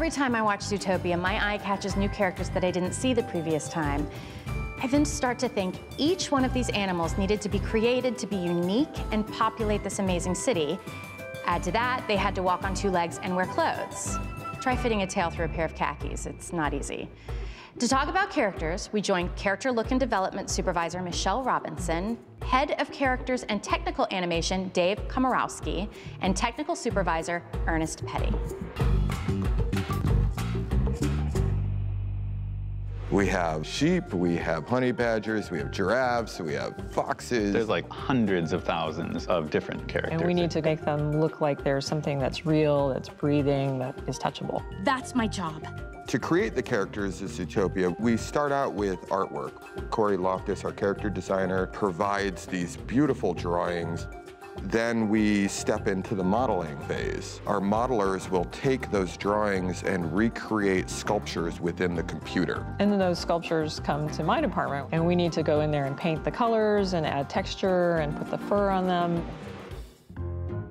Every time I watch Zootopia, my eye catches new characters that I didn't see the previous time. I then start to think each one of these animals needed to be created to be unique and populate this amazing city. Add to that, they had to walk on two legs and wear clothes. Try fitting a tail through a pair of khakis. It's not easy. To talk about characters, we joined Character Look and Development Supervisor Michelle Robinson, Head of Characters and Technical Animation Dave Komorowski, and Technical Supervisor Ernest Petty. We have sheep, we have honey badgers, we have giraffes, we have foxes. There's like hundreds of thousands of different characters. And we need to make them look like there's something that's real, that's breathing, that is touchable. That's my job. To create the characters of Zootopia, we start out with artwork. Corey Loftus, our character designer, provides these beautiful drawings. Then we step into the modeling phase. Our modelers will take those drawings and recreate sculptures within the computer. And then those sculptures come to my department, and we need to go in there and paint the colors and add texture and put the fur on them.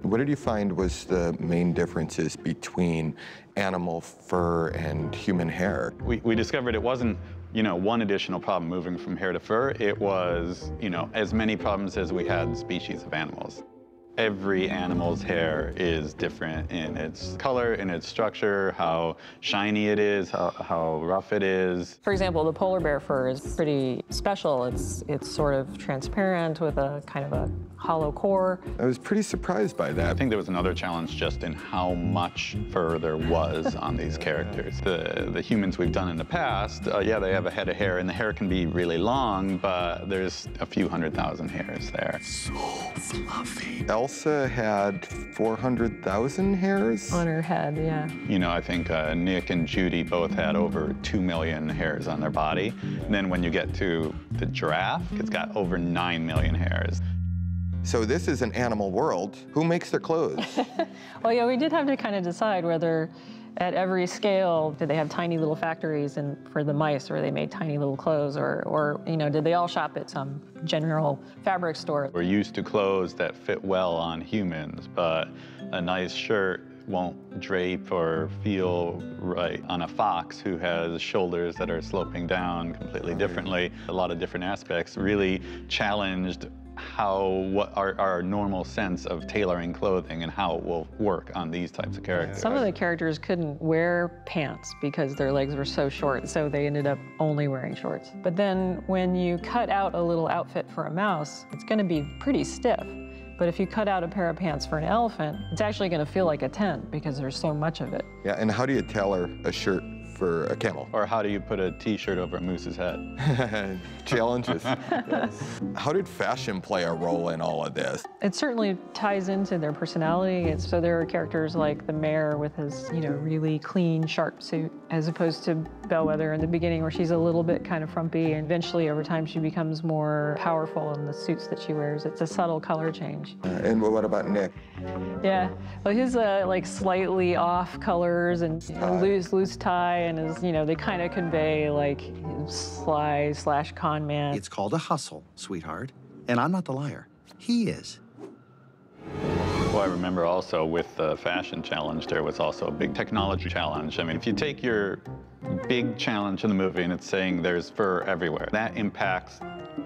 What did you find was the main differences between animal fur and human hair? We discovered it wasn't, one additional problem moving from hair to fur. It was, as many problems as we had species of animals. Every animal's hair is different in its color, in its structure, how shiny it is, how rough it is. For example, the polar bear fur is pretty special. It's sort of transparent with a kind of a hollow core. I was pretty surprised by that. I think there was another challenge just in how much fur there was on these characters. The humans we've done in the past, yeah, they have a head of hair, and the hair can be really long, but there's a few 100,000 hairs there. So fluffy. Elsa had 400,000 hairs? On her head, yeah. I think Nick and Judy both had over 2 million hairs on their body. And then when you get to the giraffe, it's got over 9 million hairs. So this is an animal world. Who makes their clothes? Well, yeah, we did have to kind of decide whether at every scale, did they have tiny little factories for the mice where they made tiny little clothes, or did they all shop at some general fabric store? We're used to clothes that fit well on humans, but a nice shirt won't drape or feel right on a fox who has shoulders that are sloping down differently. A lot of different aspects really challenged what our normal sense of tailoring clothing and how it will work on these types of characters. Some of the characters couldn't wear pants because their legs were so short, so they ended up only wearing shorts. But then when you cut out a little outfit for a mouse, it's going to be pretty stiff. But if you cut out a pair of pants for an elephant, it's actually going to feel like a tent because there's so much of it. Yeah, and how do you tailor a shirt for a camel? Or how do you put a T-shirt over a moose's head? Challenges. Yes. How did fashion play a role in all of this? It certainly ties into their personality. So there are characters like the mayor with his, really clean, sharp suit, as opposed to Bellwether in the beginning, where she's a little bit kind of frumpy, and eventually over time she becomes more powerful in the suits that she wears. It's a subtle color change. And what about Nick? Yeah, well, his like slightly off colors and loose tie, and his, they kind of convey like sly/con man. It's called a hustle, sweetheart, and I'm not the liar. He is. Well, I remember also with the fashion challenge, there was also a big technology challenge. I mean, if you take your big challenge in the movie and it's saying there's fur everywhere, that impacts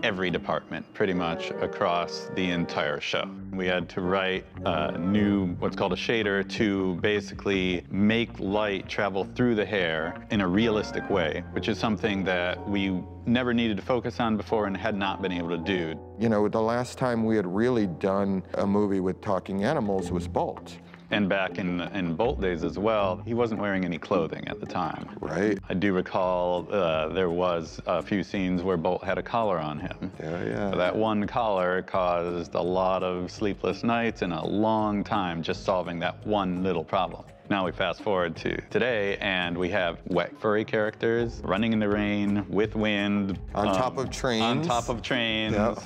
every department pretty much across the entire show. We had to write a new, what's called a shader, to basically make light travel through the hair in a realistic way, which is something that we never needed to focus on before and had not been able to do. The last time we had really done a movie with talking animals was Bolt. And back in Bolt days as well, he wasn't wearing any clothing at the time. Right. I do recall there was a few scenes where Bolt had a collar on him. Yeah. So that one collar caused a lot of sleepless nights and a long time just solving that one little problem. Now we fast forward to today, and we have wet, furry characters running in the rain with wind. On top of trains. On top of trains. Yep.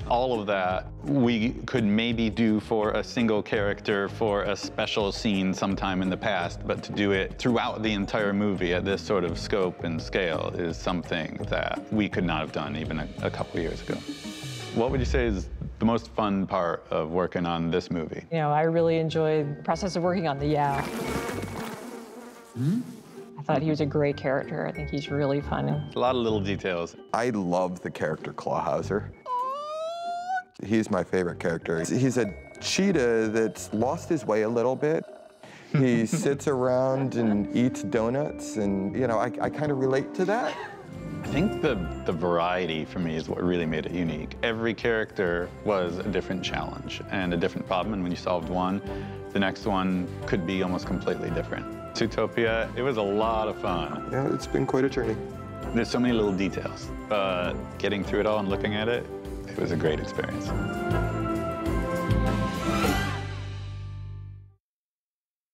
All of that we could maybe do for a single character for a special scene sometime in the past, but to do it throughout the entire movie at this sort of scope and scale is something that we could not have done even a couple years ago. What would you say is the most fun part of working on this movie? I really enjoyed the process of working on the yak. thought he was a great character. I think he's really fun. A lot of little details. I love the character Clawhauser. He's my favorite character. He's a cheetah that's lost his way a little bit. He sits around and eats donuts, and you know, I kind of relate to that. I think the variety for me is what really made it unique. Every character was a different challenge and a different problem, and when you solved one, the next one could be almost completely different. Zootopia, it was a lot of fun. Yeah, it's been quite a journey. There's so many little details, but getting through it all and looking at it, it was a great experience.